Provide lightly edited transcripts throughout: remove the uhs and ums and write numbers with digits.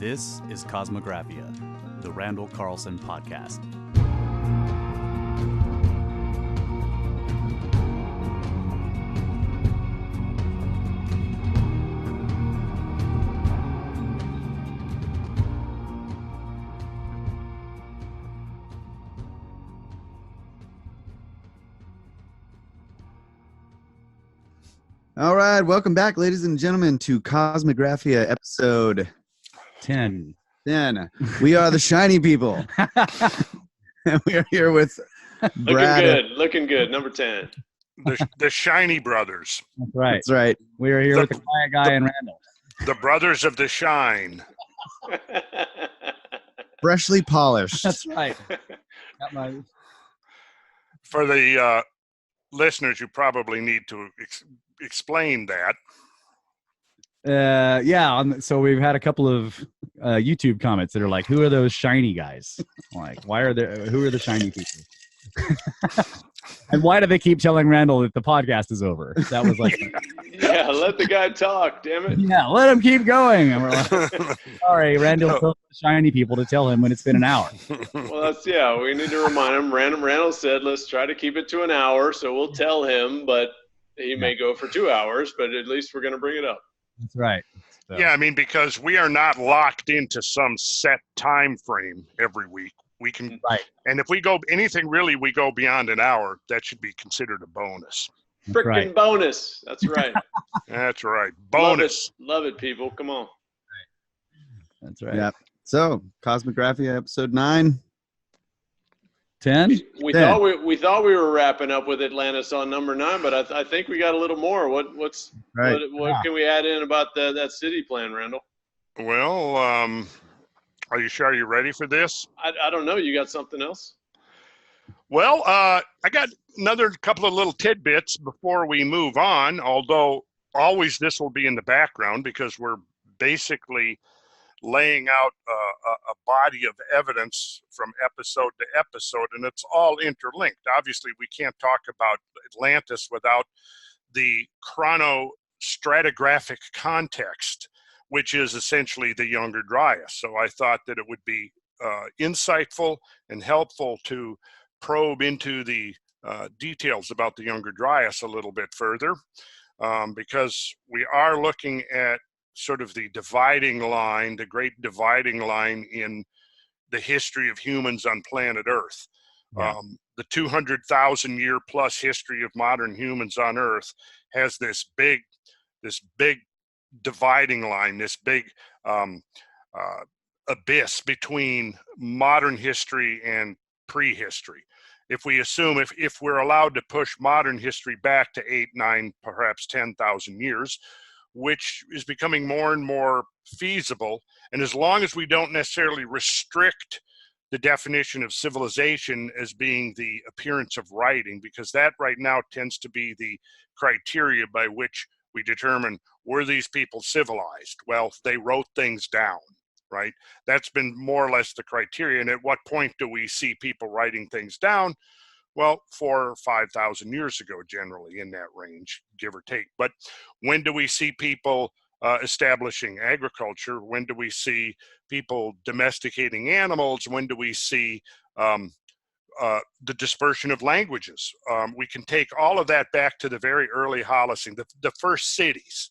This is Cosmographia, the Randall Carlson podcast. All right, welcome back, ladies and gentlemen, to Cosmographia episode 10. We are the shiny people. And we are here with Brad. Looking good. Number 10. The Shiny Brothers. That's right. That's right. We are here with the quiet guy and Randall. The Brothers of the Shine. Freshly polished. That's right. Got my... For the listeners, you probably need to explain that. So we've had a couple of YouTube comments that are like, who are those shiny guys? Like, who are the shiny people? And why do they keep telling Randall that the podcast is over? That was like, yeah, let the guy talk, damn it. Yeah, let him keep going. And we're like, sorry, Randall told the shiny people to tell him when it's been an hour. Well, we need to remind him. Randall said, let's try to keep it to an hour, so we'll tell him, but he may go for 2 hours, but at least we're going to bring it up. That's right. So. Yeah, I mean, because we are not locked into some set time frame every week. We can, right. And if we go anything really, we go beyond an hour, that should be considered a bonus. Frickin' right. Bonus. That's right. That's right. Bonus. Love it, people. Come on. That's right. Yeah. So, Cosmographia episode 9. 10? We thought we were wrapping up with Atlantis on number 9, but I think we got a little more. What can we add in about that city plan, Randall? Well, are you sure you're ready for this? I don't know. You got something else? Well, I got another couple of little tidbits before we move on, although always this will be in the background because we're basically laying out a body of evidence from episode to episode, and it's all interlinked. Obviously, we can't talk about Atlantis without the chronostratigraphic context, which is essentially the Younger Dryas. So I thought that it would be insightful and helpful to probe into the details about the Younger Dryas a little bit further, because we are looking at sort of the dividing line, the great dividing line in the history of humans on planet Earth. Yeah. The 200,000 year plus history of modern humans on Earth has this big dividing line, this big abyss between modern history and prehistory. If we assume, if we're allowed to push modern history back to 8, 9, perhaps 10,000 years, which is becoming more and more feasible, and as long as we don't necessarily restrict the definition of civilization as being the appearance of writing, because that right now tends to be the criteria by which we determine, were these people civilized? Well, they wrote things down, right? That's been more or less the criteria. And at what point do we see people writing things down? Well, 4,000 or 5,000 years ago, generally in that range, give or take. But when do we see people establishing agriculture? When do we see people domesticating animals? When do we see the dispersion of languages? We can take all of that back to the very early Holocene, the first cities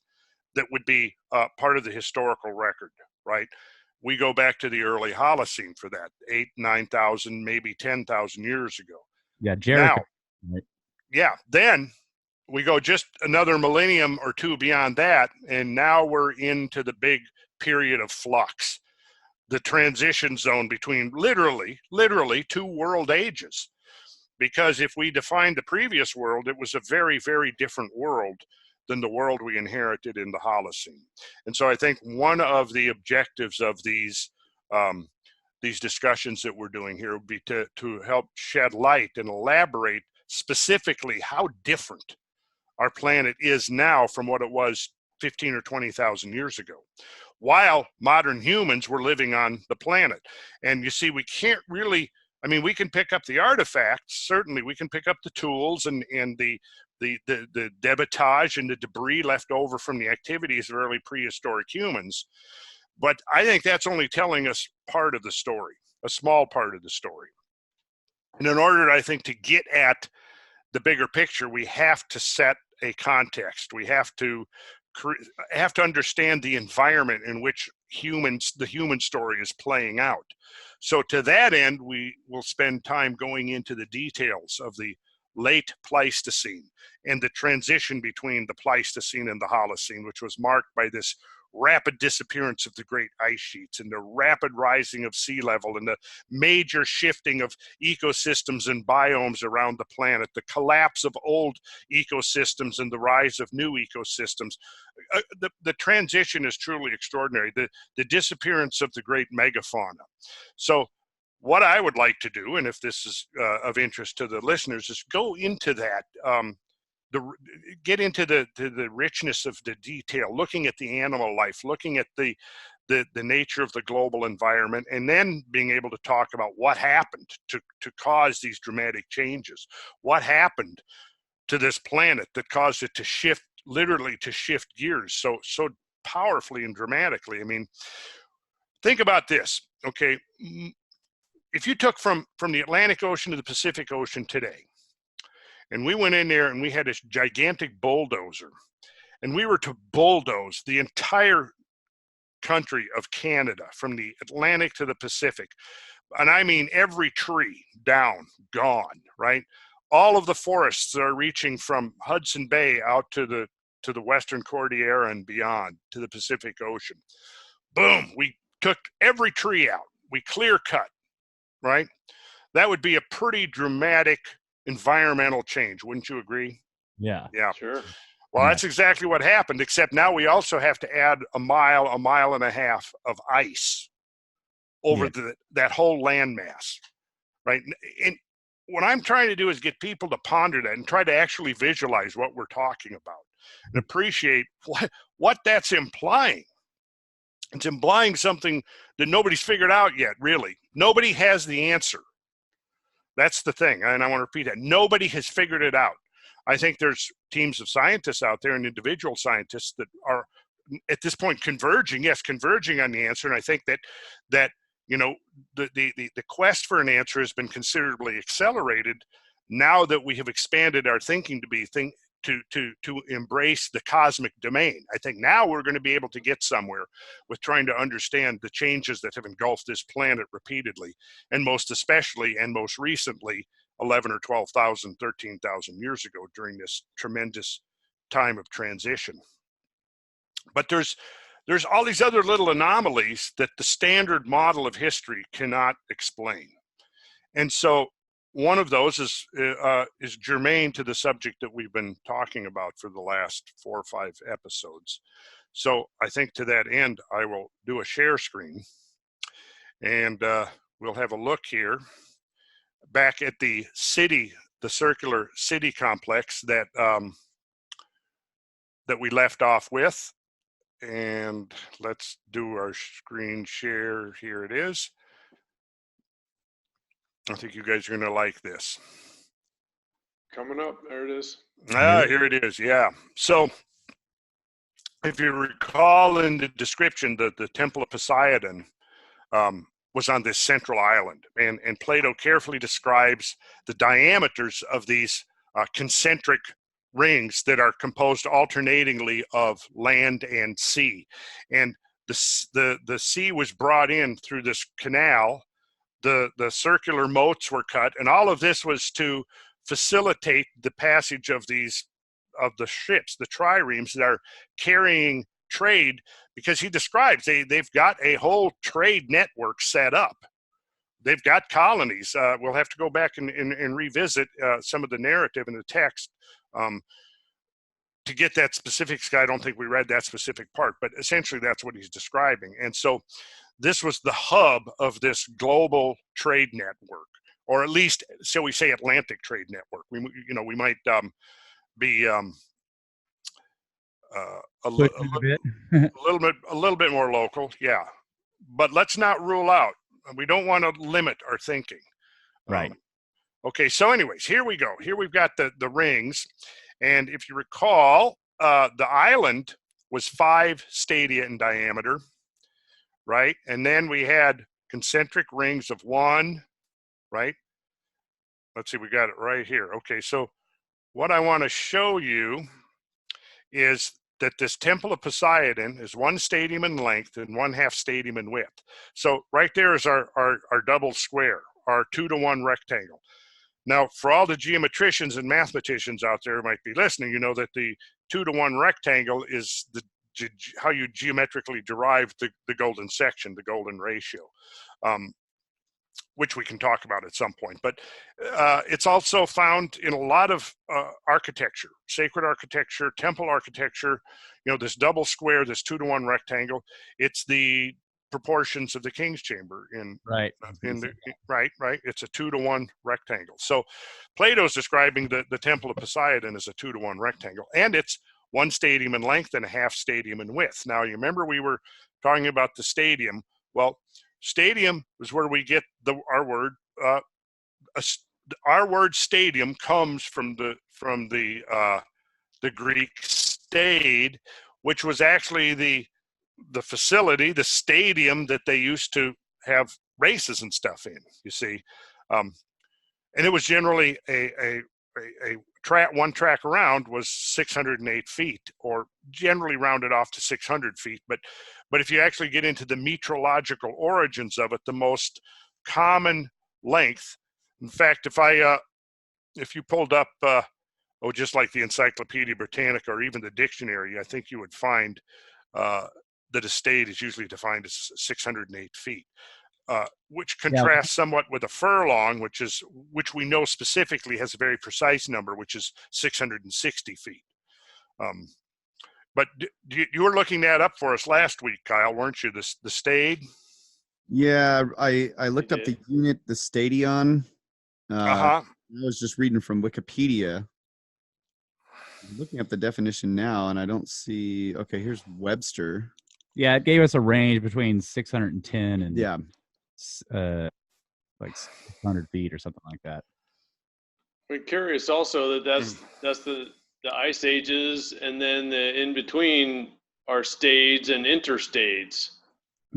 that would be part of the historical record, right? We go back to the early Holocene for that, 8,000, 9,000, maybe 10,000 years ago. Yeah, Jericho. Now, yeah, then we go just another millennium or two beyond that, and now we're into the big period of flux, the transition zone between literally 2 world ages. Because if we define the previous world, it was a very, very different world than the world we inherited in the Holocene. And so I think one of the objectives of these discussions that we're doing here would be to help shed light and elaborate specifically how different our planet is now from what it was 15 or 20,000 years ago, while modern humans were living on the planet. And you see, we can't really, I mean, we can pick up the artifacts, certainly we can pick up the tools and the debitage and the debris left over from the activities of early prehistoric humans. But I think that's only telling us part of the story, a small part of the story. And in order, I think, to get at the bigger picture, we have to set a context. We have to understand the environment in which the human story is playing out. So to that end, we will spend time going into the details of the late Pleistocene and the transition between the Pleistocene and the Holocene, which was marked by this rapid disappearance of the great ice sheets and the rapid rising of sea level and the major shifting of ecosystems and biomes around the planet, the collapse of old ecosystems and the rise of new ecosystems. The transition is truly extraordinary, the disappearance of the great megafauna. So what I would like to do, and if this is of interest to the listeners, is go into that, get into the richness of the detail, looking at the animal life, looking at the nature of the global environment, and then being able to talk about what happened to cause these dramatic changes. What happened to this planet that caused it to shift, literally to shift gears so powerfully and dramatically? I mean, think about this, okay? If you took from the Atlantic Ocean to the Pacific Ocean today, and we went in there and we had this gigantic bulldozer, and we were to bulldoze the entire country of Canada from the Atlantic to the Pacific, and I mean every tree down, gone, right? All of the forests are reaching from Hudson Bay out to the Western Cordillera and beyond to the Pacific Ocean. Boom, we took every tree out, we clear cut, right? That would be a pretty dramatic environmental change, wouldn't you agree? Yeah. Yeah. Sure. Well, that's exactly what happened, except now we also have to add a mile and a half of ice over that whole landmass, right? And what I'm trying to do is get people to ponder that and try to actually visualize what we're talking about and appreciate what that's implying. It's implying something that nobody's figured out yet, really. Nobody has the answer. That's the thing, and I want to repeat that. Nobody has figured it out. I think there's teams of scientists out there and individual scientists that are, at this point, converging on the answer, and I think that you know, the quest for an answer has been considerably accelerated now that we have expanded our thinking to embrace the cosmic domain. I think now we're going to be able to get somewhere with trying to understand the changes that have engulfed this planet repeatedly, and most especially and most recently 11 or 12,000, 13,000 years ago during this tremendous time of transition. But there's all these other little anomalies that the standard model of history cannot explain. And so one of those is germane to the subject that we've been talking about for the last 4 or 5 episodes. So I think to that end, I will do a share screen, and we'll have a look here back at the circular city complex that we left off with. And let's do our screen share. Here it is. I think you guys are going to like this. Coming up. There it is. Here it is. Yeah. So if you recall in the description, the Temple of Poseidon was on this central island. And Plato carefully describes the diameters of these concentric rings that are composed alternatingly of land and sea. And the sea was brought in through this canal. The circular moats were cut, and all of this was to facilitate the passage of the ships, the triremes that are carrying trade, because he describes they've got a whole trade network set up. They've got colonies. We'll have to go back and revisit some of the narrative in the text to get that specifics. I don't think we read that specific part, but essentially that's what he's describing. And so this was the hub of this global trade network, or at least, shall we say, Atlantic trade network. We might be a little bit more local, yeah. But let's not rule out. We don't want to limit our thinking. Right. Okay. So, anyways, here we go. Here we've got the rings, and if you recall, the island was 5 stadia in diameter. right? And then we had concentric rings of 1, right? Let's see, we got it right here. Okay, so what I want to show you is that this Temple of Poseidon is 1 stadium in length and 1/2 stadium in width. So right there is our double square, our 2-to-1 rectangle. Now, for all the geometricians and mathematicians out there who might be listening, you know that the 2-to-1 rectangle is how you geometrically derive the golden section, the golden ratio, which we can talk about at some point. But it's also found in a lot of architecture, sacred architecture, temple architecture. You know, this double square, this 2-to-1 rectangle. It's the proportions of the king's chamber Right. right. It's a 2-to-1 rectangle. So Plato's describing the Temple of Poseidon as a 2-to-1 rectangle, and it's 1 stadium in length and 1/2 stadium in width. Now, you remember we were talking about the stadium. Well, stadium is where we get our word. Our word stadium comes from the Greek stade, which was actually the facility, the stadium that they used to have races and stuff in. You see, and it was generally a track. One track around was 608 feet, or generally rounded off to 600 feet. But if you actually get into the metrological origins of it, the most common length. In fact, if you pulled up, just like the Encyclopedia Britannica or even the dictionary, I think you would find that a stade is usually defined as 608 feet, which contrasts somewhat with a furlong, which we know specifically has a very precise number, which is 660 feet. But you were looking that up for us last week, Kyle, weren't you? The stade? Yeah, I looked up the unit, the stadion. I was just reading from Wikipedia. I'm looking up the definition now, and I don't see. Okay, here's Webster. Yeah, it gave us a range between 610 and like 600 feet or something like that. We're curious also that's the ice ages, and then the in between are stades and interstades.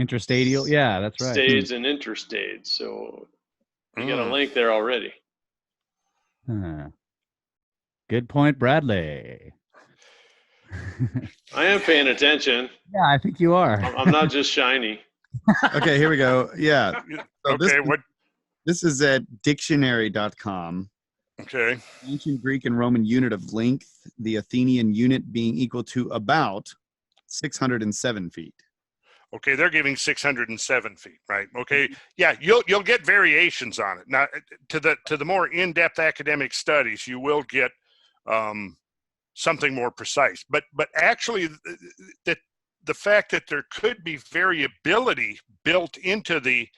Interstadial, yeah, that's right. Stades and interstades. So you got a link there already. Good point, Bradley. I am paying attention. Yeah, I think you are. I'm not just shiny. Okay, here we go. Yeah. So okay, this is at dictionary.com. Okay. Ancient Greek and Roman unit of length, the Athenian unit being equal to about 607 feet. Okay, they're giving 607 feet, right? Okay, yeah, you'll get variations on it. Now, to the more in-depth academic studies, you will get something more precise. But actually, the fact that there could be variability built into the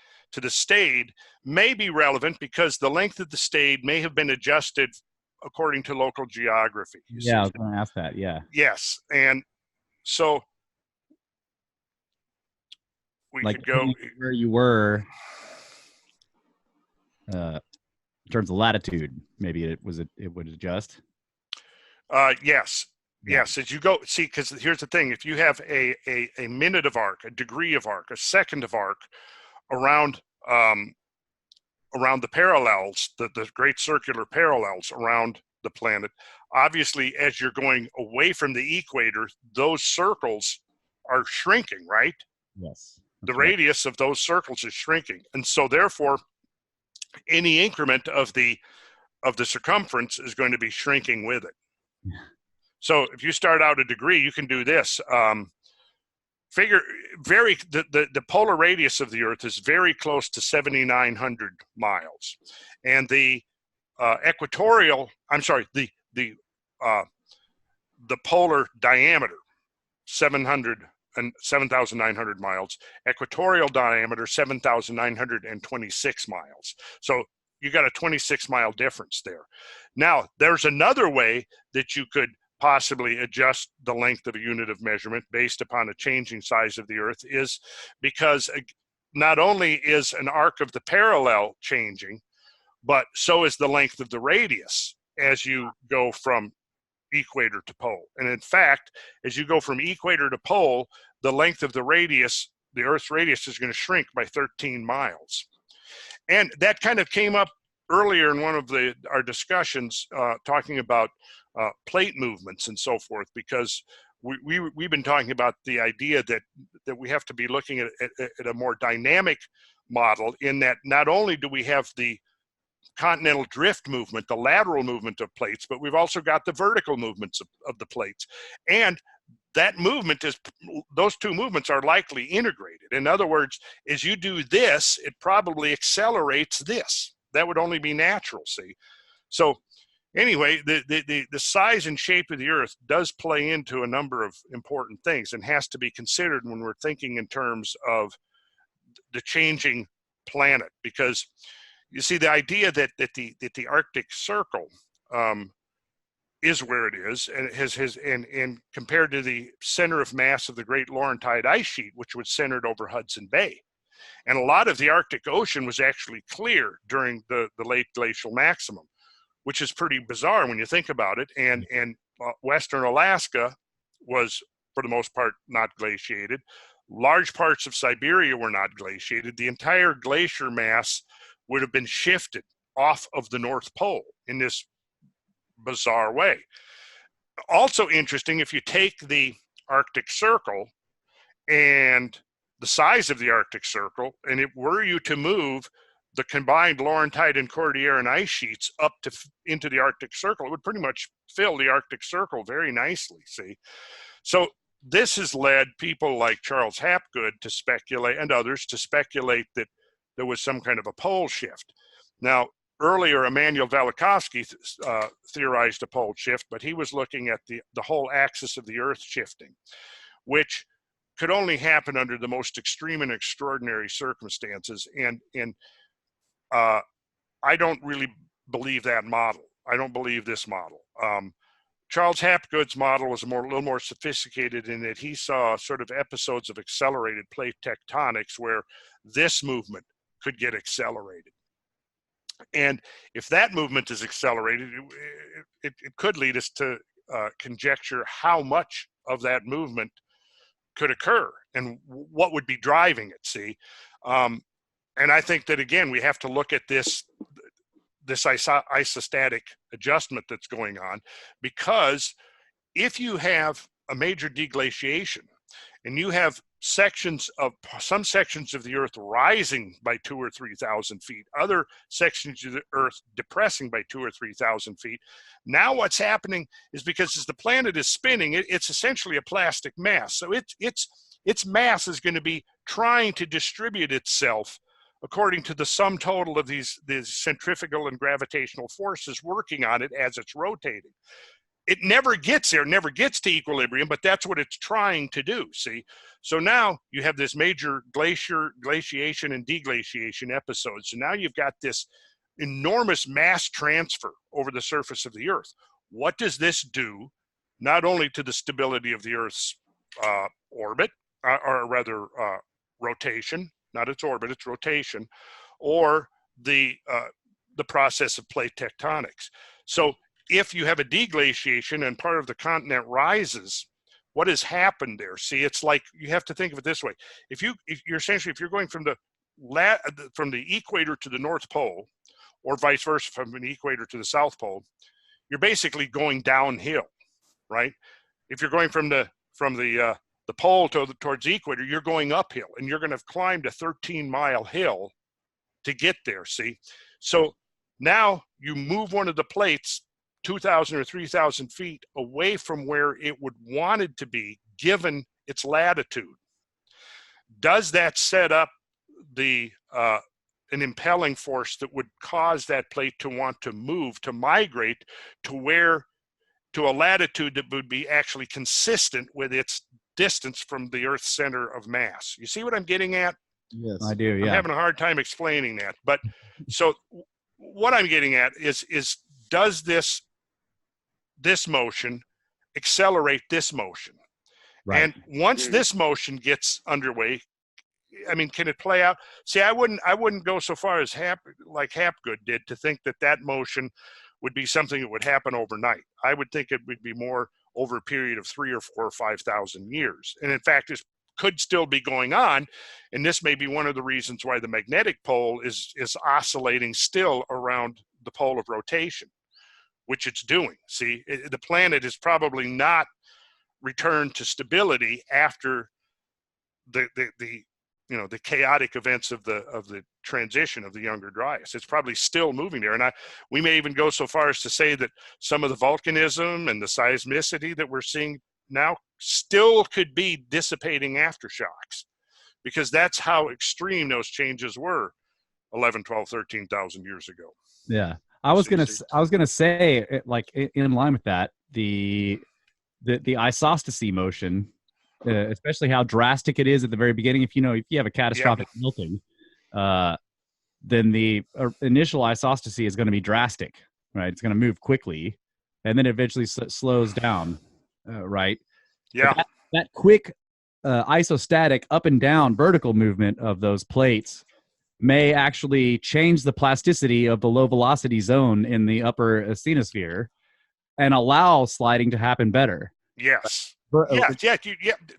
stade may be relevant, because the length of the stade may have been adjusted according to local geography. I was going to ask that. Yeah. Yes, and so we could go where you were in terms of latitude. Maybe it would adjust. Yes. As you go, see, because here's the thing: if you have a minute of arc, a degree of arc, a second of arc around the parallels, the great circular parallels around the planet, obviously, as you're going away from the equator, those circles are shrinking, right? Yes. The radius of those circles is shrinking, and so therefore, any increment of the circumference is going to be shrinking with it. Yeah. So if you start out a degree, you can do this. Figure the polar radius of the Earth is very close to 7,900 miles, and the polar diameter 7,900 miles, equatorial diameter 7,926 miles. So you got a 26-mile difference there. Now, there's another way that you could possibly adjust the length of a unit of measurement based upon a changing size of the Earth, is because not only is an arc of the parallel changing, but so is the length of the radius as you go from equator to pole. And in fact, as you go from equator to pole, the length of the radius the Earth's radius is going to shrink by 13 miles. And that kind of came up earlier in one of our discussions, talking about plate movements and so forth, because we've been talking about the idea that we have to be looking at a more dynamic model, in that not only do we have the continental drift movement, the lateral movement of plates, but we've also got the vertical movements of the plates. And that movement those two movements are likely integrated. In other words, as you do this, it probably accelerates this. That would only be natural, see? So anyway, the size and shape of the Earth does play into a number of important things, and has to be considered when we're thinking in terms of the changing planet. Because you see, the idea that the Arctic Circle is where it is, and and compared to the center of mass of the Great Laurentide Ice Sheet, which was centered over Hudson Bay. And a lot of the Arctic Ocean was actually clear during the late glacial maximum, which is pretty bizarre when you think about it. And Western Alaska was, for the most part, not glaciated. Large parts of Siberia were not glaciated. The entire glacier mass would have been shifted off of the North Pole in this bizarre way. Also interesting, if you take the Arctic Circle and the size of the Arctic Circle, and it were you to move the combined Laurentide and Cordilleran ice sheets up into the Arctic Circle, it would pretty much fill the Arctic Circle very nicely, see? So this has led people like Charles Hapgood to speculate, and others to speculate, that there was some kind of a pole shift. Now, earlier, Immanuel Velikovsky theorized a pole shift, but he was looking at the whole axis of the Earth shifting, which could only happen under the most extreme and extraordinary circumstances. And I don't really believe that model. I don't believe this model. Charles Hapgood's model was a little more sophisticated, in that he saw sort of episodes of accelerated plate tectonics where this movement could get accelerated. And if that movement is accelerated, it could lead us to conjecture how much of that movement could occur and what would be driving it, see? And I think that, again, we have to look at this isostatic adjustment that's going on, because if you have a major deglaciation and you have some sections of the Earth rising by 2,000 or 3,000 feet, other sections of the Earth depressing by 2,000 or 3,000 feet, now what's happening is, because as the planet is spinning, it's essentially a plastic mass. So its mass is going to be trying to distribute itself according to the sum total of these centrifugal and gravitational forces working on it as it's rotating. It never gets there, never gets to equilibrium, but that's what it's trying to do, see? So now you have this major glaciation and deglaciation episode. So now you've got this enormous mass transfer over the surface of the Earth. What does this do, not only to the stability of the Earth's orbit, or rather rotation, not its orbit, its rotation, or the process of plate tectonics? So if you have a deglaciation and part of the continent rises, what has happened there? See, it's like, you have to think of it this way. If you're going from the equator to the North Pole, or vice versa, from an equator to the South Pole, you're basically going downhill, right? If you're going from the pole towards the equator, you're going uphill, and you're going to have climbed a 13-mile hill to get there, see? So now you move one of the plates 2,000 or 3,000 feet away from where it would wanted to be, given its latitude. Does that set up an impelling force that would cause that plate to want to move, to migrate to a latitude that would be actually consistent with its distance from the Earth's center of mass? You see what I'm getting at? Yes, I do. Yeah. I'm having a hard time explaining that, but so what I'm getting at is does this motion accelerate this motion? Right. And once this motion gets underway, I mean, can it play out? See, I wouldn't go so far as like Hapgood did to think that motion would be something that would happen overnight. I would think it would be more over a period of 3,000 or 4,000 or 5,000 years. And in fact, it's could still be going on. And this may be one of the reasons why the magnetic pole is oscillating still around the pole of rotation, which it's doing. See, the planet is probably not returned to stability after the chaotic events of the transition of the younger Dryas. It's probably still moving there. And we may even go so far as to say that some of the volcanism and the seismicity that we're seeing now still could be dissipating aftershocks, because that's how extreme those changes were 11, 12, 13,000 years ago. Yeah. I was going to say, like, in line with that, the isostasy motion, especially how drastic it is at the very beginning. If you have a catastrophic melting, then the initial isostasy is going to be drastic, right? It's going to move quickly, and then eventually slows down, right? Yeah. That quick isostatic up and down vertical movement of those plates may actually change the plasticity of the low velocity zone in the upper asthenosphere and allow sliding to happen better. Yes.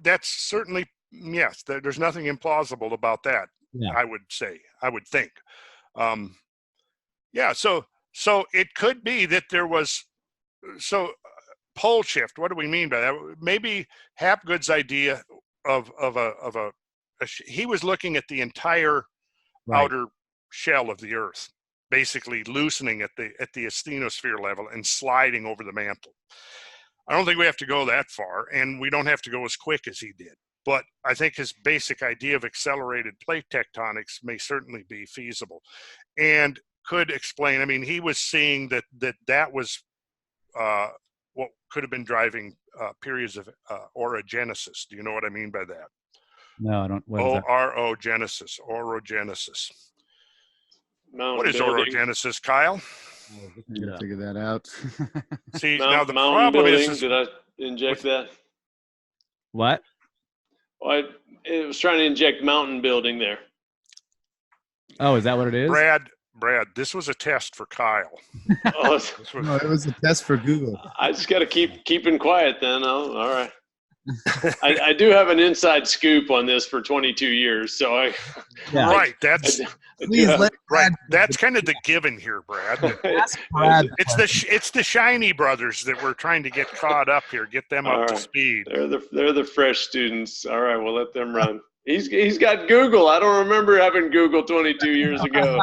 That's certainly, yes. There's nothing implausible about that. Yeah. I would think. So it could be that there was, pole shift. What do we mean by that? Maybe Hapgood's idea of he was looking at the entire outer shell of the Earth, basically loosening at the asthenosphere level and sliding over the mantle. I don't think we have to go that far, and we don't have to go as quick as he did. But I think his basic idea of accelerated plate tectonics may certainly be feasible, and could explain. I mean, he was seeing that was what could have been driving periods of orogenesis. Do you know what I mean by that? No, I don't. Orogenesis. What is orogenesis, Kyle? I'm gonna figure that out. See, now the problem is, did I inject that? What? Well, I was trying to inject mountain building there. Oh, is that what it is? Brad, this was a test for Kyle. No, it was a test for Google. I just got to keeping quiet then. Oh, all right. I do have an inside scoop on this for 22 years, so right. That's kind of the given here, Brad. It's the Shiny brothers that we're trying to get caught up here, get them up to speed. They're the fresh students. All right, we'll let them run. He's got Google. I don't remember having Google 22 years ago.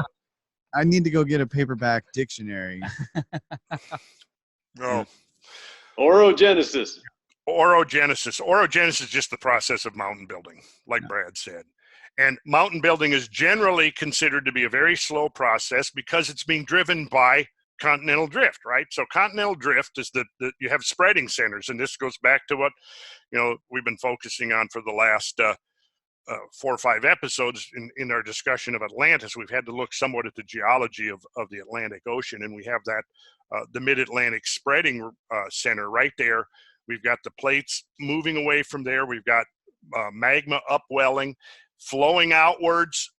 I need to go get a paperback dictionary. Oh, Orogenesis. Orogenesis is just the process of mountain building, like Brad said. And mountain building is generally considered to be a very slow process because it's being driven by continental drift, right? So continental drift is you have spreading centers, and this goes back to what we've been focusing on for the last 4 or 5 episodes in our discussion of Atlantis. We've had to look somewhat at the geology of the Atlantic Ocean, and we have that the mid-Atlantic spreading center right there. We've got the plates moving away from there. We've got magma upwelling, flowing outwards,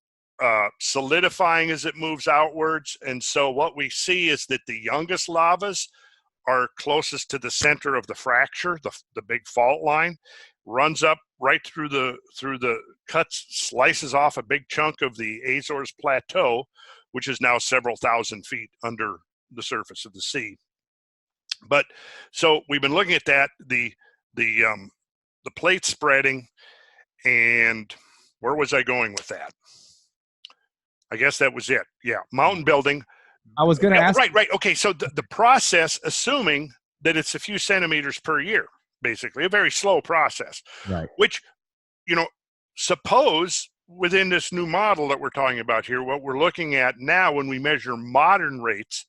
solidifying as it moves outwards. And so what we see is that the youngest lavas are closest to the center of the fracture, the big fault line, runs up right through the cuts, slices off a big chunk of the Azores Plateau, which is now several thousand feet under the surface of the sea. But so we've been looking at that, the plate spreading, and where was I going with that? I guess that was it. Yeah, mountain building. I was going to ask. Right. Okay, so the process, assuming that it's a few centimeters per year, basically a very slow process. Right. Which, suppose within this new model that we're talking about here, what we're looking at now when we measure modern rates,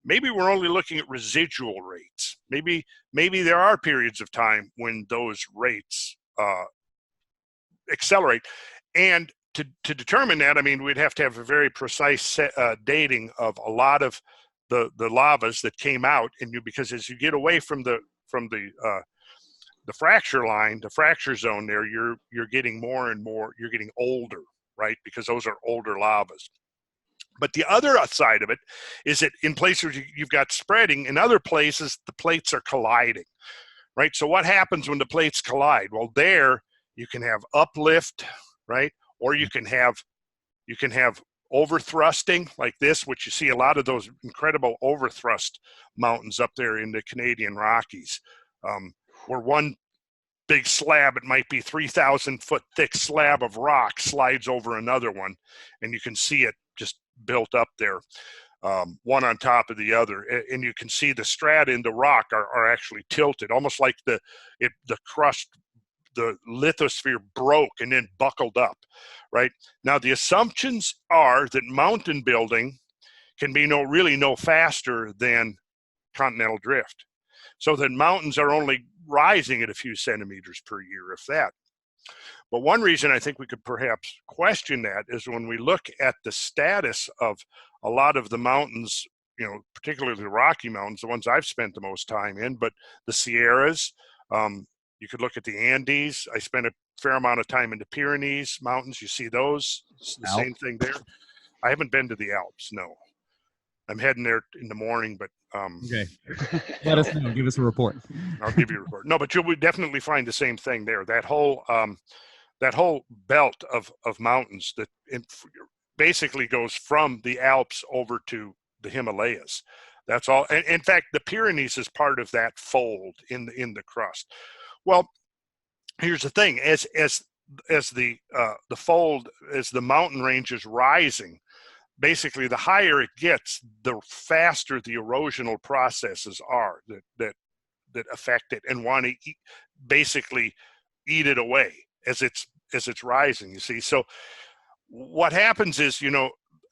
maybe we're only looking at residual rates. Maybe there are periods of time when those rates accelerate. And to determine that, I mean, we'd have to have a very precise dating of a lot of the lavas that came out, because as you get away from the fracture line, the fracture zone there, you're getting more and more, you're getting older, right? Because those are older lavas. But the other side of it is that in places you've got spreading, in other places the plates are colliding, right? So what happens when the plates collide? Well, there you can have uplift, right? Or you can have overthrusting like this, which you see a lot of those incredible overthrust mountains up there in the Canadian Rockies, where one big slab, it might be 3,000 foot thick slab of rock, slides over another one, and you can see it just built up there, one on top of the other, and you can see the strata in the rock are actually tilted, almost like the crust, the lithosphere broke and then buckled up, right? Now the assumptions are that mountain building can be really no faster than continental drift, so that mountains are only rising at a few centimeters per year, if that. But one reason I think we could perhaps question that is when we look at the status of a lot of the mountains, particularly the Rocky Mountains, the ones I've spent the most time in, but the Sierras, you could look at the Andes. I spent a fair amount of time in the Pyrenees Mountains. You see those, it's the same thing there. I haven't been to the Alps, no. I'm heading there in the morning, but okay. Let us know. Give us a report. I'll give you a report. No, but you'll definitely find the same thing there. That whole belt of mountains that basically goes from the Alps over to the Himalayas. That's all. And in fact, the Pyrenees is part of that fold in the crust. Well, here's the thing: as the fold, as the mountain range is rising, basically the higher it gets, the faster the erosional processes are that affect it and want to basically eat it away as it's rising. You see, so what happens is,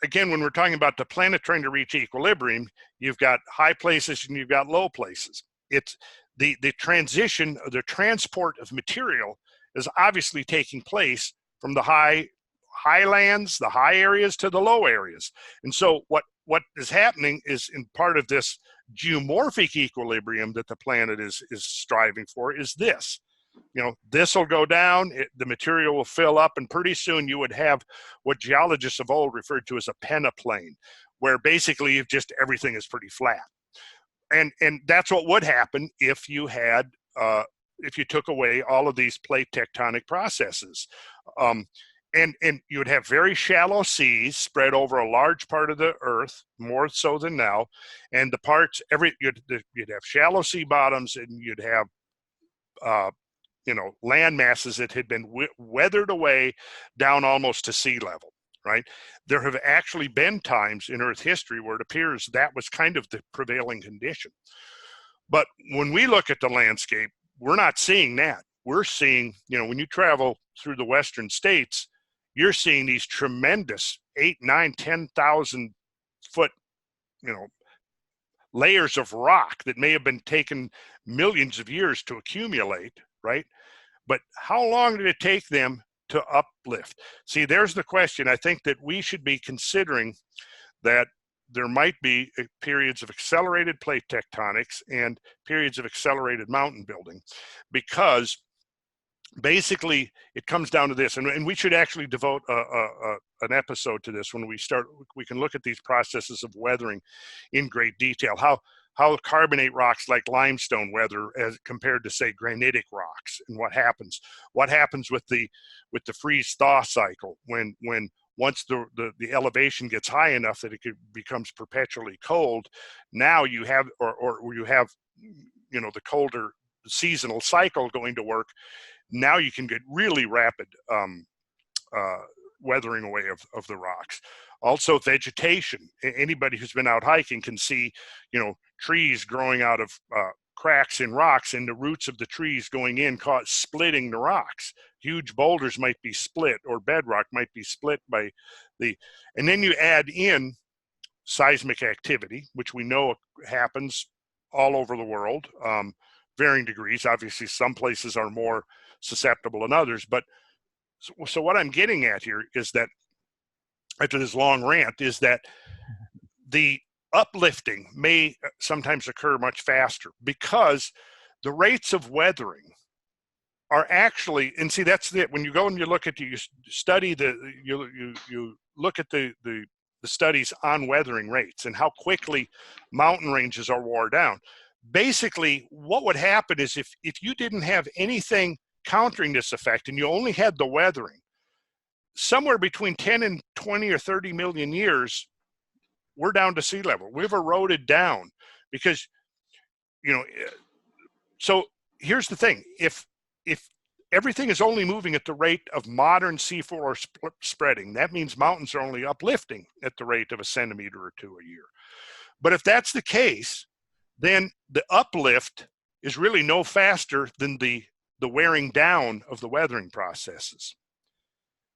again, when we're talking about the planet trying to reach equilibrium, you've got high places and you've got low places. It's the transition, the transport of material is obviously taking place from the highlands, the high areas, to the low areas. And so what is happening is, in part of this geomorphic equilibrium that the planet is striving for, is this. This will go down, the material will fill up, and pretty soon you would have what geologists of old referred to as a peneplain, where basically everything is pretty flat. And that's what would happen if you had if you took away all of these plate tectonic processes. And you would have very shallow seas spread over a large part of the earth, more so than now. And the parts, you'd have shallow sea bottoms, and you'd have land masses that had been weathered away down almost to sea level, right? There have actually been times in Earth history where it appears that was kind of the prevailing condition. But when we look at the landscape, we're not seeing that. We're seeing, when you travel through the western states, you're seeing these tremendous 8, 9, 10,000 foot, layers of rock that may have been taken millions of years to accumulate, right? But how long did it take them to uplift? See, there's the question. I think that we should be considering that there might be periods of accelerated plate tectonics and periods of accelerated mountain building, because basically it comes down to this, and we should actually devote an episode to this when we can look at these processes of weathering in great detail, how carbonate rocks like limestone weather as compared to, say, granitic rocks, and what happens with the freeze thaw cycle when once the elevation gets high enough that it becomes perpetually cold. Now you have or you have the colder seasonal cycle going to work. Now you can get really rapid weathering away of the rocks. Also, vegetation. Anybody who's been out hiking can see, trees growing out of cracks in rocks, and the roots of the trees going in splitting the rocks. Huge boulders might be split, or bedrock might be split by and then you add in seismic activity, which we know happens all over the world, varying degrees. Obviously, some places are more susceptible than others, but so what I'm getting at here is that, after this long rant, is that the uplifting may sometimes occur much faster, because the rates of weathering are actually, and see, that's it. When you go and you look at, you study you look at the studies on weathering rates and how quickly mountain ranges are wore down. Basically, what would happen is if you didn't have anything countering this effect and you only had the weathering, somewhere between 10 and 20 or 30 million years, we're down to sea level. We've eroded down because, so here's the thing. If everything is only moving at the rate of modern seafloor spreading, that means mountains are only uplifting at the rate of a centimeter or two a year. But if that's the case, then the uplift is really no faster than the wearing down of the weathering processes.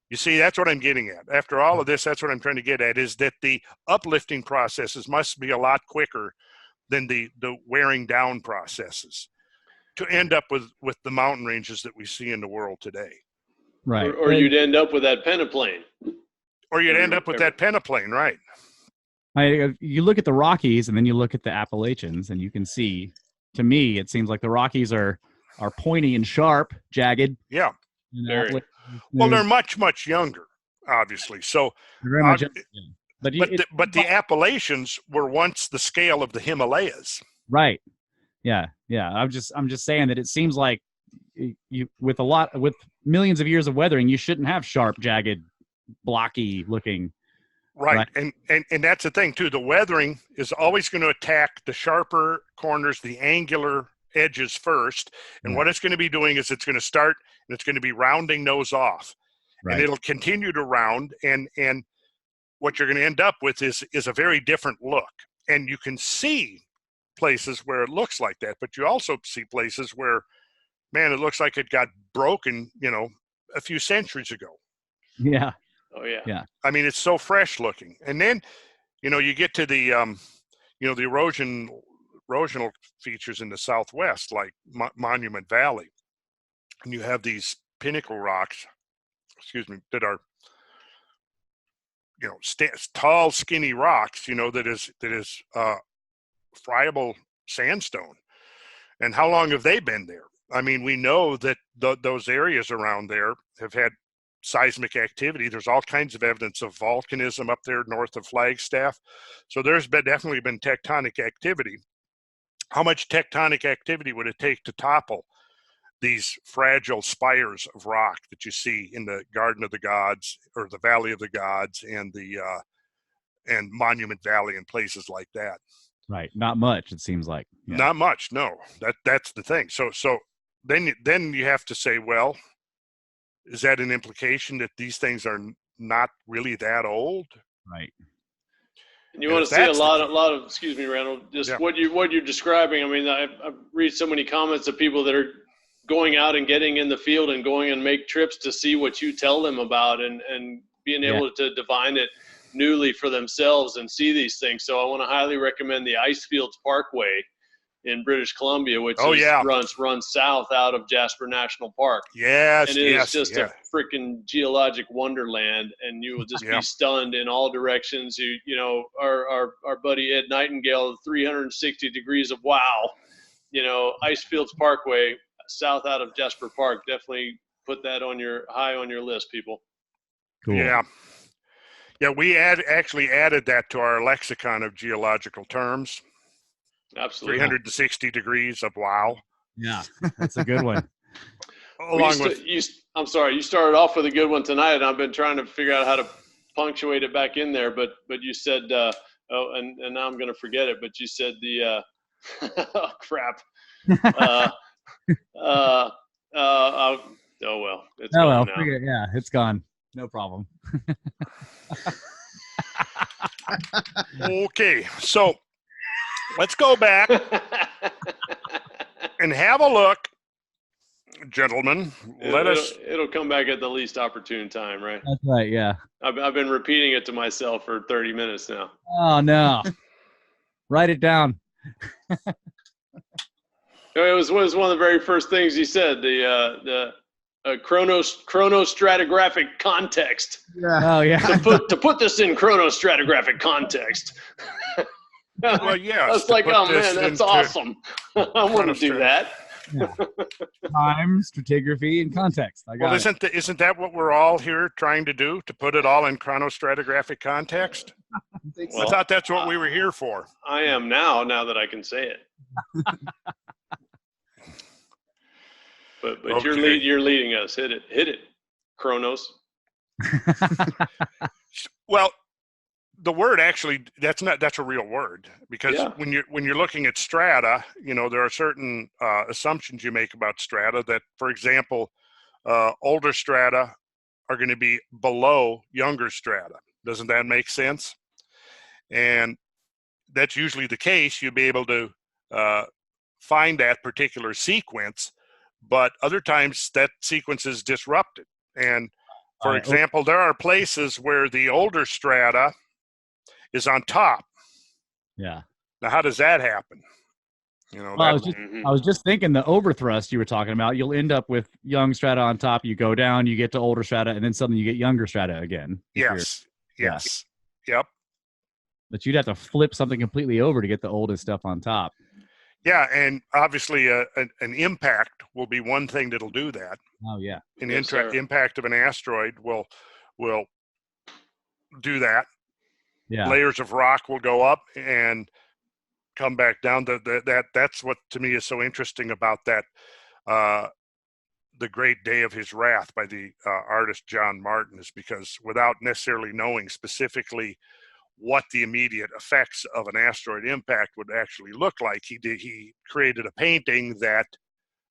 You see, that's what I'm getting at. After all of this, that's what I'm trying to get at, is that the uplifting processes must be a lot quicker than the wearing down processes to end up with the mountain ranges that we see in the world today. Right. Or you'd end up with that peneplain. Or you'd end up with that peneplain, right? You look at the Rockies and then you look at the Appalachians, and you can see, to me, it seems like the Rockies are pointy and sharp, jagged. Yeah. Very. Well, they're much, much younger, obviously. So, very much, but the Appalachians were once the scale of the Himalayas. Right. Yeah. I'm just saying that it seems like you with millions of years of weathering, you shouldn't have sharp, jagged, blocky looking. Right. And that's the thing too. The weathering is always going to attack the sharper corners, the angular edges first. And what it's going to be doing is it's going to start and it's going to be rounding those off. Right. And it'll continue to round. And what you're going to end up with is a very different look. And you can see places where it looks like that, but you also see places where, man, it looks like it got broken, a few centuries ago. Yeah. Oh yeah. Yeah. I mean, it's so fresh looking. And then, you get to the, the erosional features in the Southwest, like Monument Valley. And you have these pinnacle rocks, that are, tall, skinny rocks, that is friable sandstone. And how long have they been there? I mean, we know that those areas around there have had seismic activity. There's all kinds of evidence of volcanism up there north of Flagstaff. So there's definitely been tectonic activity. How much tectonic activity would it take to topple these fragile spires of rock that you see in the Garden of the Gods or the Valley of the Gods and and Monument Valley and places like that? Right. Not much, it seems like. Yeah. Not much. No, that's the thing. So then you have to say, well, is that an implication that these things are not really that old? Right. And you want to see a lot of, excuse me, Randall, just what you're describing. I mean, I read so many comments of people that are going out and getting in the field and going and make trips to see what you tell them about and being able to divine it newly for themselves and see these things. So I want to highly recommend the Icefields Parkway in British Columbia, which runs south out of Jasper National Park. Yes, and it is just a freaking geologic wonderland, and you will just be stunned in all directions. Our buddy Ed Nightingale, 360 degrees of wow. Icefields Parkway south out of Jasper Park. Definitely put that high on your list, people. Cool. Yeah. Yeah, we actually added that to our lexicon of geological terms. Absolutely. 360 degrees of wow. Yeah, that's a good one. I'm sorry, you started off with a good one tonight, and I've been trying to figure out how to punctuate it back in there. But you said, and now I'm going to forget it. But you said the oh crap. Oh well, it's gone now. It's gone. No problem. Okay, so let's go back and have a look, gentlemen. It'll come back at the least opportune time, right? That's right. Yeah. I've been repeating it to myself for 30 minutes now. Oh no! Write it down. It was one of the very first things he said. The chronostratigraphic context. Yeah. Oh yeah. To put this in chronostratigraphic context. Well, yeah. I was like, oh man, that's awesome. I want to do that. Yeah. Time, stratigraphy, and context. Isn't that what we're all here trying to do? To put it all in chronostratigraphic context? I thought that's what we were here for. I am now that I can say it. But okay. you're leading us. Hit it, Kronos. Well, the word actually, that's a real word, because when you're looking at strata, there are certain assumptions you make about strata that, for example, older strata are going to be below younger strata. Doesn't that make sense? And that's usually the case. You'll be able to find that particular sequence, but other times that sequence is disrupted. And for example, there are places where the older strata is on top. Yeah. Now, how does that happen? I was just thinking the overthrust you were talking about. You'll end up with young strata on top. You go down, you get to older strata, and then suddenly you get younger strata again. Yes. Yep. But you'd have to flip something completely over to get the oldest stuff on top. Yeah, and obviously an impact will be one thing that'll do that. Oh yeah. An impact of an asteroid will do that. Yeah. Layers of rock will go up and come back down. That's what to me is so interesting about that. The Great Day of His Wrath by the artist John Martin is because without necessarily knowing specifically what the immediate effects of an asteroid impact would actually look like, he created a painting that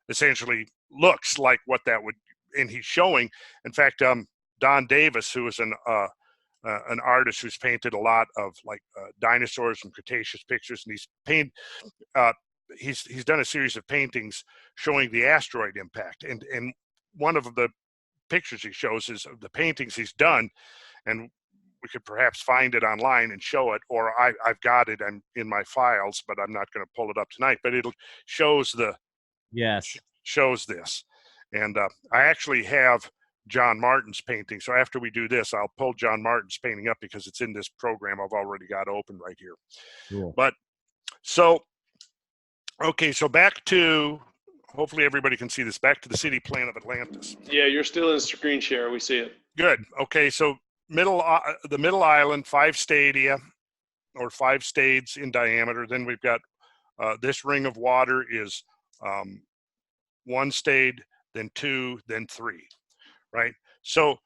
essentially looks like what that would, and he's showing. In fact, Don Davis, who is an artist who's painted a lot of dinosaurs and Cretaceous pictures, and he's done a series of paintings showing the asteroid impact, and one of the pictures he shows is of the paintings he's done, and we could perhaps find it online and show it, or I've got it in my files, but I'm not going to pull it up tonight. But it shows shows this, and I actually have John Martin's painting. So after we do this, I'll pull John Martin's painting up because it's in this program I've already got open right here. Cool. But so back to, hopefully everybody can see this, back to the city plan of Atlantis. Yeah, you're still in screen share. We see it. Good. Okay, so the middle island, 5 stadia or 5 stades in diameter. Then we've got this ring of water is 1 stade, then 2, then 3, right? So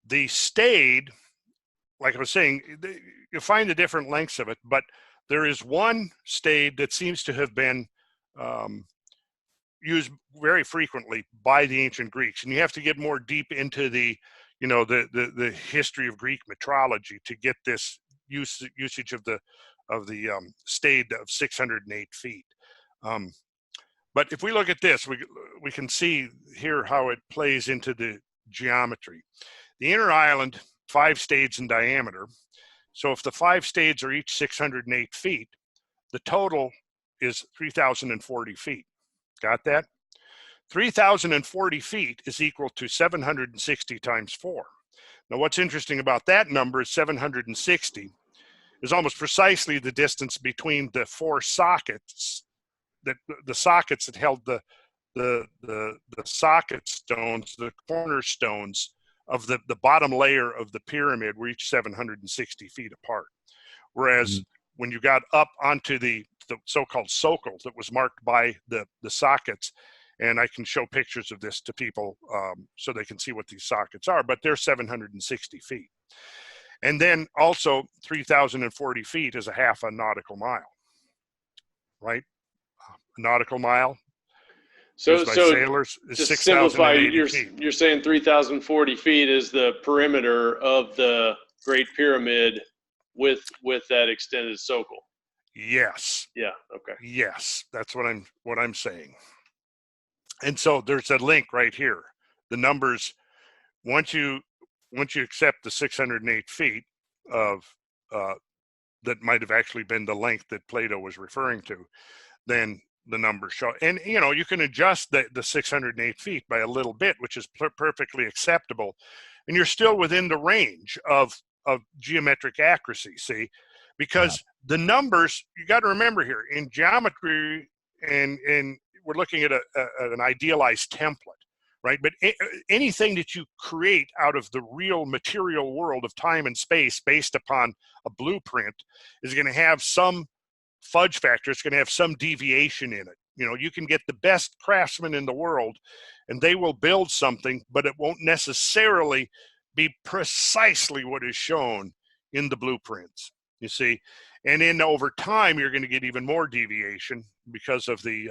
the stade, like I was saying, you'll find the different lengths of it, but there is one stade that seems to have been used very frequently by the ancient Greeks, and you have to get more deep into the history of Greek metrology to get this usage of the stade of 608 feet. But if we look at this, we can see here how it plays into the geometry. The inner island, 5 stades in diameter. So if the 5 stades are each 608 feet, the total is 3,040 feet. Got that? 3,040 feet is equal to 760 times 4. Now, what's interesting about that number is 760 is almost precisely the distance between the 4 sockets, the sockets that held the socket stones, the cornerstones of the bottom layer of the pyramid were each 760 feet apart. Whereas when you got up onto the so-called socle that was marked by the sockets, and I can show pictures of this to people so they can see what these sockets are, but they're 760 feet. And then also 3,040 feet is a half a nautical mile, right? A nautical mile. So sailors is to simplify, you're saying 3,040 feet is the perimeter of the Great Pyramid with that extended socle. Yes. Yeah. Okay. Yes, that's what I'm saying. And so there's a link right here. The numbers, once you accept the 608 feet of that might have actually been the length that Plato was referring to, then the numbers show. And you can adjust the 608 feet by a little bit, which is perfectly acceptable, and you're still within the range of geometric accuracy. See, because the numbers, you got to remember here in geometry, and we're looking at an idealized template, right? But anything that you create out of the real material world of time and space based upon a blueprint is going to have some fudge factor. It's going to have some deviation in it. You can get the best craftsman in the world, and they will build something, but it won't necessarily be precisely what is shown in the blueprints, you see. And in over time, you're going to get even more deviation because of the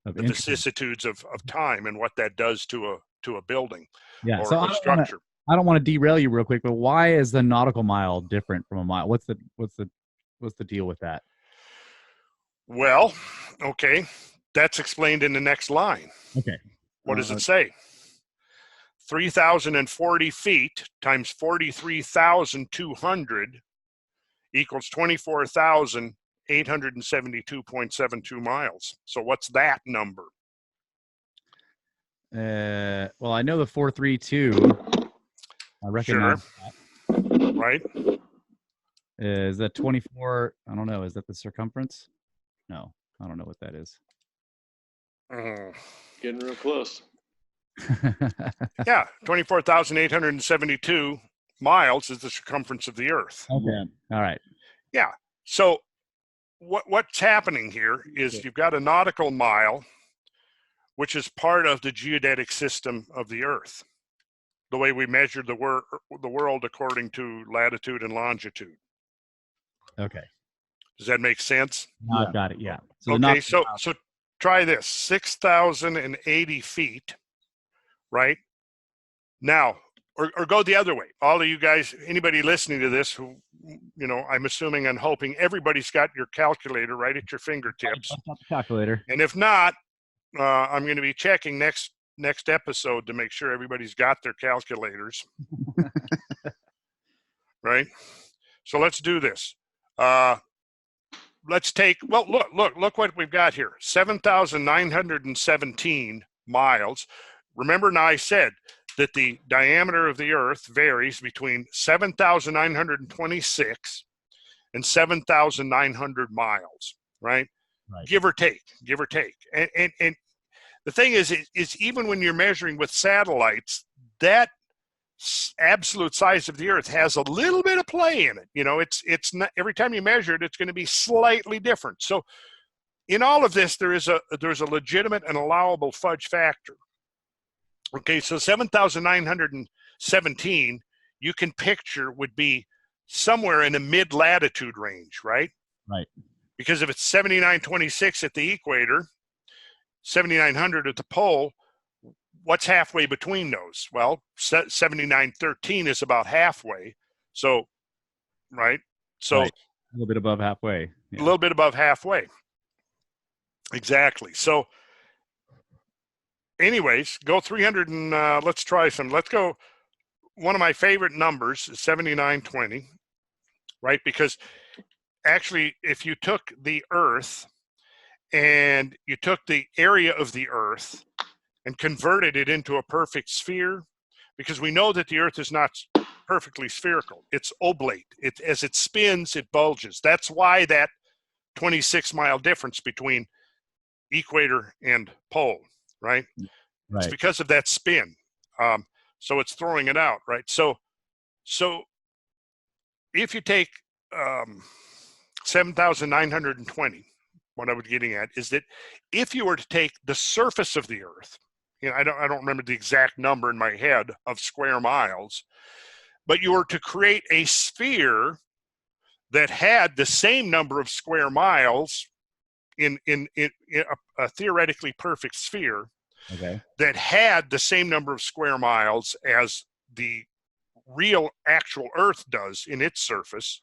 vicissitudes of time and what that does to a building or so a structure. I don't want to derail you real quick, but why is the nautical mile different from a mile? What's the deal with that? Well, okay, that's explained in the next line. Okay. What does it say? 3,040 feet times 43,200 equals 24,872.72 miles. So what's that number? Well, I know the 432. I recognize that. Right. Is that 24? I don't know. Is that the circumference? No, I don't know what that is. Getting real close. Yeah, 24,872 miles is the circumference of the Earth. Okay. All right. Yeah. So what's happening here is you've got a nautical mile, which is part of the geodetic system of the Earth, the way we measure the world according to latitude and longitude. Okay. Does that make sense? I've got it. Yeah. So okay. So try this: 6,080 feet. Right now, or go the other way. All of you guys, anybody listening to this, who, you know, I'm assuming and hoping everybody's got your calculator right at your fingertips. Calculator. And if not, I'm going to be checking next episode to make sure everybody's got their calculators. Right. So let's do this. Let's take. Well, look what we've got here. 7,917 miles. Remember now I said that the diameter of the Earth varies between 7,926 and 7,900 miles, right? Give or take. And the thing is even when you're measuring with satellites, that absolute size of the Earth has a little bit of play in it. You know, it's not every time you measure it, it's going to be slightly different. So in all of this, there's a legitimate and allowable fudge factor. Okay, so 7,917 you can picture would be somewhere in a mid-latitude range, right? Right. Because if it's 7926 at the equator, 7,900 at the pole, what's halfway between those? Well, 7,913 is about halfway. So, right? So right. A little bit above halfway. Yeah. A little bit above halfway. Exactly. So anyways, go 300 and let's try some. Let's go. One of my favorite numbers is 7920, right? Because actually, if you took the Earth and you took the area of the Earth and converted it into a perfect sphere, because we know that the Earth is not perfectly spherical. It's oblate. As it spins, it bulges. That's why that 26-mile difference between equator and pole, right? It's because of that spin. So it's throwing it out, right? So if you take 7,920, what I was getting at is that if you were to take the surface of the Earth, you know, I don't remember the exact number in my head of square miles, but you were to create a sphere that had the same number of square miles in a theoretically perfect sphere, that had the same number of square miles as the real actual Earth does in its surface,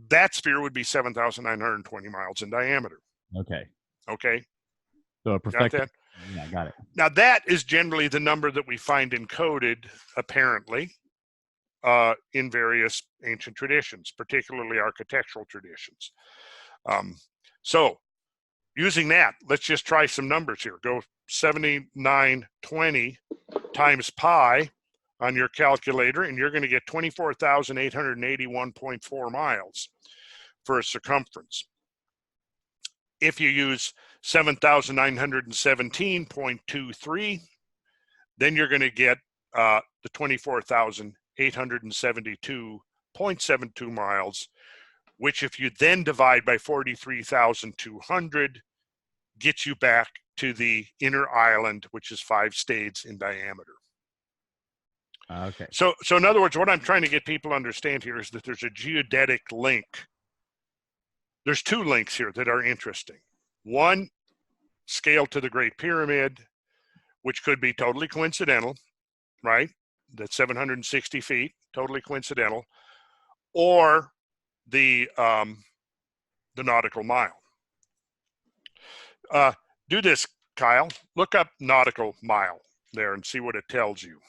that sphere would be 7,920 miles in diameter. Okay. So a perfect. Got that? Yeah, got it. Now that is generally the number that we find encoded, apparently, in various ancient traditions, particularly architectural traditions. So using that, let's just try some numbers here. Go 7920 times pi on your calculator, and you're going to get 24,881.4 miles for a circumference. If you use 7,917.23, then you're going to get the 24,872.72 miles, which if you then divide by 43,200, gets you back to the inner island, which is 5 stades in diameter. Okay. So in other words, what I'm trying to get people to understand here is that there's a geodetic link. There's 2 links here that are interesting. One, scale to the Great Pyramid, which could be totally coincidental, right? That's 760 feet, totally coincidental, or the nautical mile. Do this, Kyle. Look up nautical mile there and see what it tells you.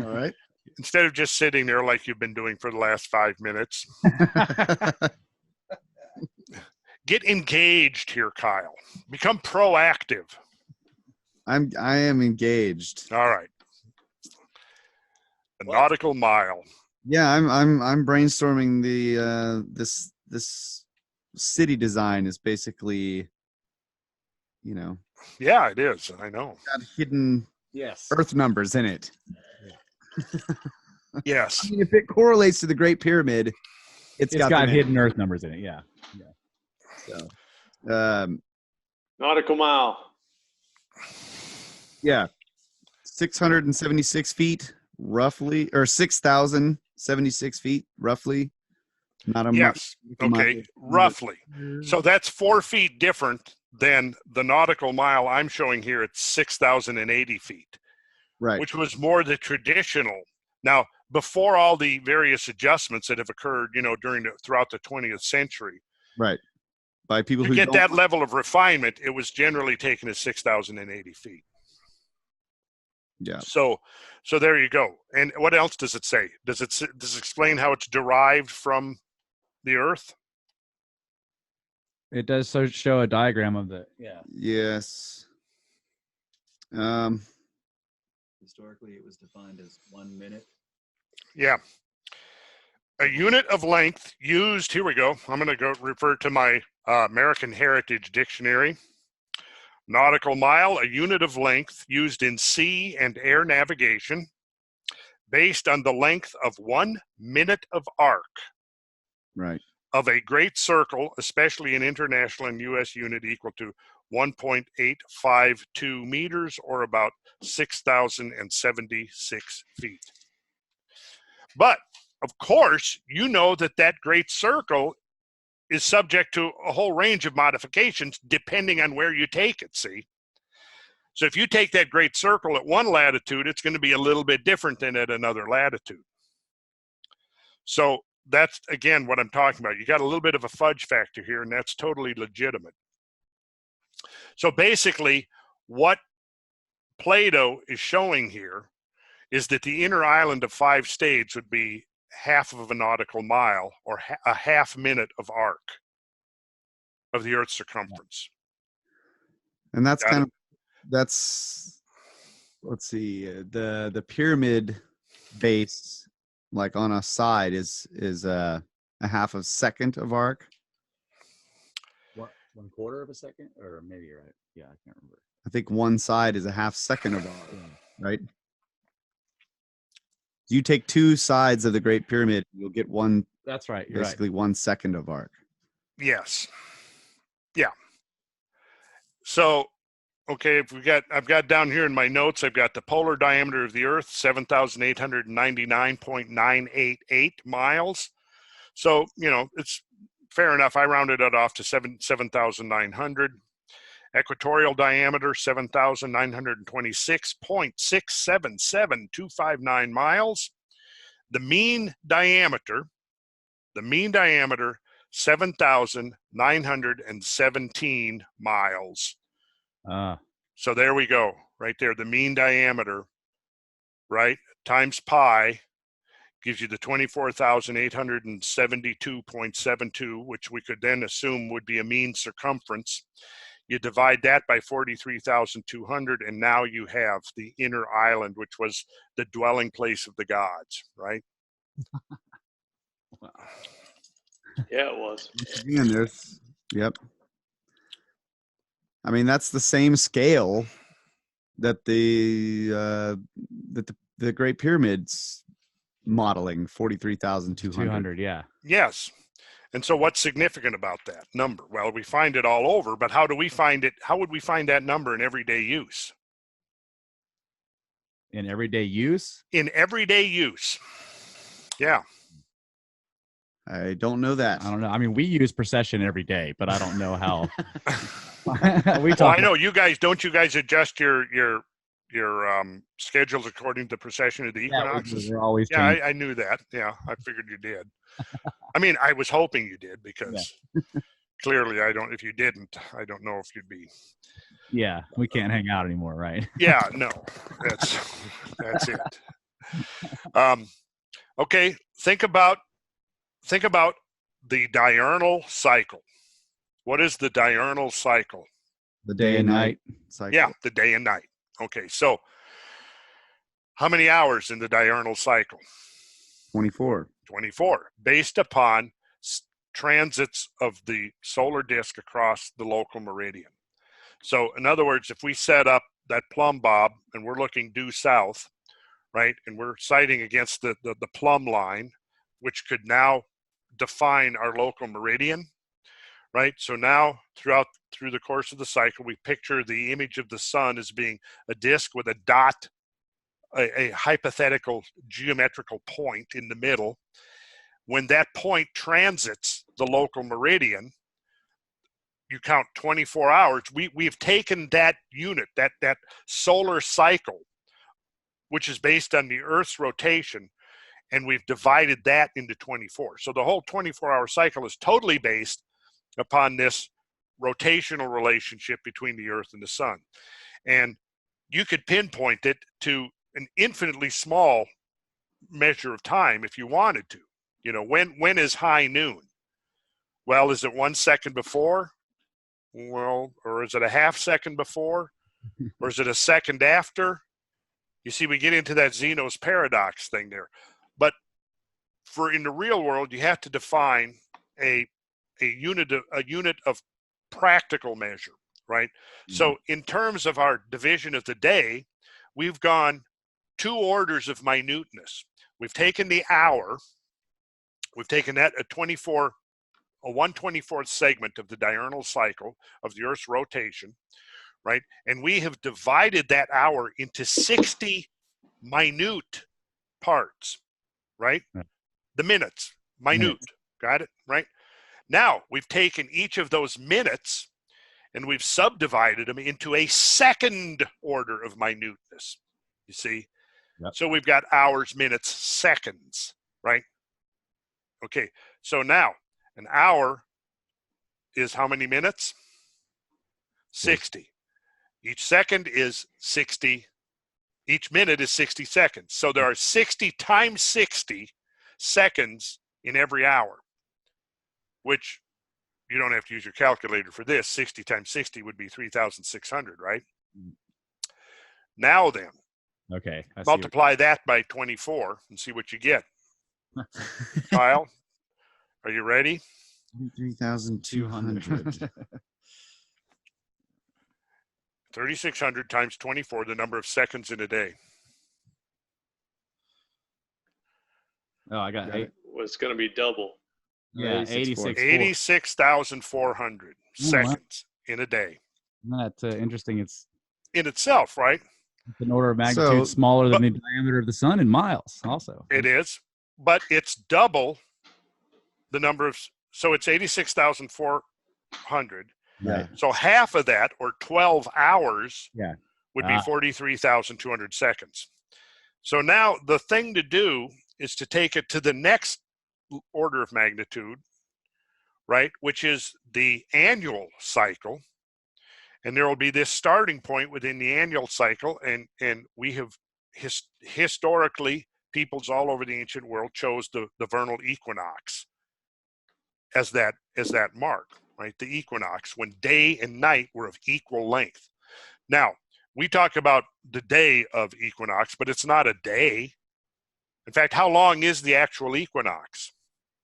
All right. Instead of just sitting there like you've been doing for the last 5 minutes. Get engaged here, Kyle. Become proactive. I am engaged. All right. The nautical mile. Yeah, I'm brainstorming the this city design is basically, you know. Yeah, it is. I know. Got hidden Earth numbers in it. Yes. I mean, if it correlates to the Great Pyramid, it's got hidden Earth numbers in it. Yeah. So, nautical mile. yeah, 676 feet roughly, or 6,076 feet roughly. Not a yes. Okay. Roughly. So that's 4 feet different than the nautical mile I'm showing here at 6,080 feet. Right. Which was more the traditional. Now, before all the various adjustments that have occurred, throughout the 20th century. Right. By people to who get that level of refinement, it was generally taken as 6,080 feet. Yeah. So there you go. And what else does it say? Does it explain how it's derived from the Earth? It does show a diagram of the Yes. Historically, it was defined as 1 minute. Yeah. A unit of length used, here we go. I'm going to go refer to my American Heritage Dictionary. Nautical mile, a unit of length used in sea and air navigation based on the length of 1 minute of arc. Right. Of a great circle, especially an international and U.S. unit equal to 1.852 meters or about 6,076 feet. But, of course, you know that great circle is subject to a whole range of modifications depending on where you take it, see? So if you take that great circle at one latitude, it's going to be a little bit different than at another latitude. So that's, again, what I'm talking about. You got a little bit of a fudge factor here, and that's totally legitimate. So basically, what Plato is showing here is that the inner island of 5 stades would be half of a nautical mile or a half minute of arc of the Earth's circumference. And that's let's see, the pyramid base, like on a side, is a half a second of arc. What, 1/4 of a second, or maybe you're right. Yeah, I can't remember. I think one side is a half second of arc, right? You take 2 sides of the Great Pyramid, you'll get one. That's right. You're basically right. 1 second of arc. Yes. Yeah. So, okay, I've got down here in my notes, I've got the polar diameter of the Earth, 7,899.988 miles. So, it's fair enough. I rounded it off to 7,900. Equatorial diameter, 7,926.677259 miles. The mean diameter, 7,917 miles. So there we go, right there. The mean diameter, right, times pi gives you the 24,872.72, which we could then assume would be a mean circumference. You divide that by 43,200, and now you have the inner island, which was the dwelling place of the gods, right? Wow. Yeah, it was. Again, yep. I mean, that's the same scale that the Great Pyramid's modeling, 43,200. Yeah. Yes. And so what's significant about that number? Well, we find it all over, but how do we find it? How would we find that number in everyday use? In everyday use? In everyday use. Yeah. I don't know that. I don't know. I mean, we use precession every day, but I don't know how. Well, I know you guys, don't you guys adjust your schedules according to the precession of the equinoxes? We're always changing. I knew that. Yeah, I figured you did. I mean, I was hoping you did, because clearly I don't, if you didn't, I don't know if you'd be. Yeah, we can't hang out anymore, right? Yeah, no, that's it. Okay, think about the diurnal cycle. What is the diurnal cycle? The day and night cycle. Yeah, the day and night. Okay, so how many hours in the diurnal cycle? 24. 24, based upon transits of the solar disk across the local meridian. So in other words, if we set up that plumb bob and we're looking due south, right, and we're sighting against the plumb line, which could now define our local meridian, right? So now through the course of the cycle, we picture the image of the sun as being a disk with a dot, a hypothetical geometrical point in the middle. When that point transits the local meridian, you count 24 hours. We've taken that unit, that solar cycle, which is based on the Earth's rotation, and we've divided that into 24. So the whole 24-hour cycle is totally based upon this rotational relationship between the Earth and the sun. And you could pinpoint it to an infinitely small measure of time if you wanted to. You know, when is high noon? Well, is it 1 second before? Well, or is it a half second before? Or is it a second after? You see, we get into that Zeno's paradox thing there. But in the real world, you have to define a unit of practical measure, right? Mm-hmm. So in terms of our division of the day, we've gone 2 orders of minuteness. We've taken the hour, we've taken that a 1/24th segment of the diurnal cycle of the Earth's rotation, right? And we have divided that hour into 60 minute parts, right? The minutes, minute, got it, right? Now, we've taken each of those minutes and we've subdivided them into a second order of minuteness, you see? Yep. So we've got hours, minutes, seconds, right? Okay, so now an hour is how many minutes? 60. Each second is 60. Each minute is 60 seconds. So there are 60 times 60 seconds in every hour, which you don't have to use your calculator for this. 60 times 60 would be 3,600, right? Now then, okay, multiply that by 24 and see what you get. Kyle, are you ready? 3,200. 3,600 times 24, the number of seconds in a day. Oh, I got it. It's going to be double. Yeah, 86,400 seconds in a day. Isn't that interesting? It's in itself, right? It's an order of magnitude smaller than the diameter of the sun in miles also. It is, but it's double the number of, so it's 86,400. Right. So half of that, or 12 hours, would be 43,200 seconds. So now the thing to do is to take it to the next order of magnitude, right, which is the annual cycle. And there will be this starting point within the annual cycle, and we have historically, peoples all over the ancient world chose the vernal equinox as that mark, right? The equinox, when day and night were of equal length. Now, we talk about the day of equinox, but it's not a day. In fact, how long is the actual equinox?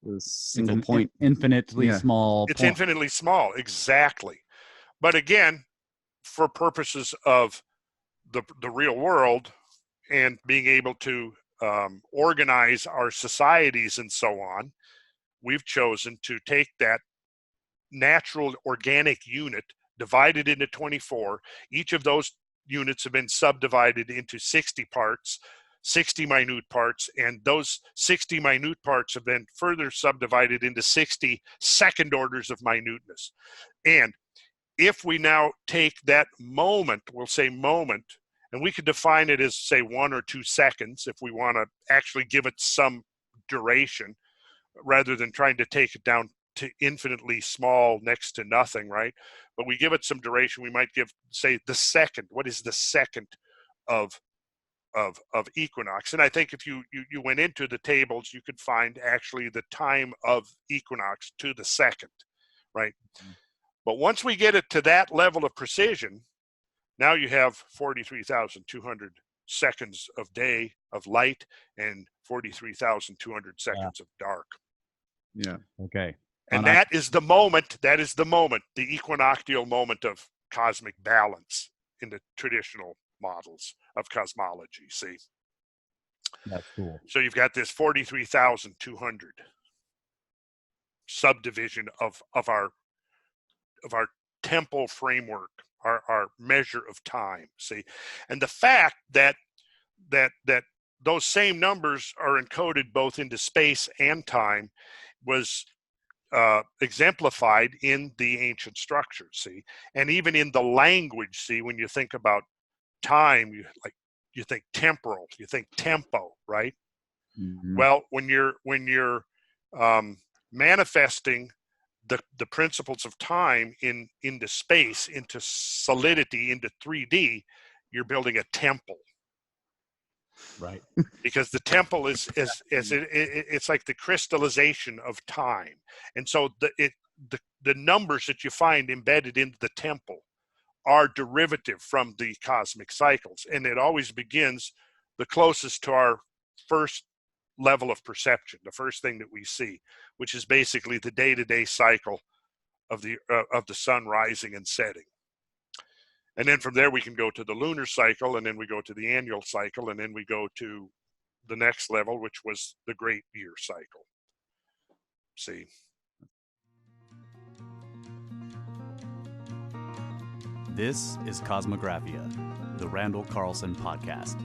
A single point. Infinitely small. It's infinitely small, exactly. But again, for purposes of the real world and being able to organize our societies and so on, we've chosen to take that natural organic unit, divide it into 24. Each of those units have been subdivided into 60 parts, 60 minute parts, and those 60 minute parts have been further subdivided into 60 second orders of minuteness. And if we now take that moment, we'll say moment, and we could define it as, say, 1 or 2 seconds if we want to actually give it some duration, rather than trying to take it down to infinitely small, next to nothing, right? But we give it some duration. We might give, say, the second. What is the second of equinox? And I think if you went into the tables, you could find actually the time of equinox to the second, right? Mm-hmm. But once we get it to that level of precision, now you have 43,200 seconds of day of light and 43,200 seconds of dark. Yeah. Okay. And that is the moment, the equinoctial moment of cosmic balance in the traditional models of cosmology, see? That's cool. So you've got this 43,200 subdivision of our temporal framework, our measure of time, see? And the fact that those same numbers are encoded both into space and time was exemplified in the ancient structures, see, and even in the language, see. When you think about time, you think temporal, you think tempo, right? Mm-hmm. Well, when you're manifesting the principles of time into space, into solidity, into 3D, you're building a temple. Right. Because the temple is it's like the crystallization of time. And so the numbers that you find embedded into the temple are derivative from the cosmic cycles. And it always begins the closest to our first level of perception, the first thing that we see, which is basically the day-to-day cycle of the sun rising and setting. And then from there we can go to the lunar cycle, and then we go to the annual cycle, and then we go to the next level, which was the great year cycle. See? This is Cosmographia, the Randall Carlson podcast.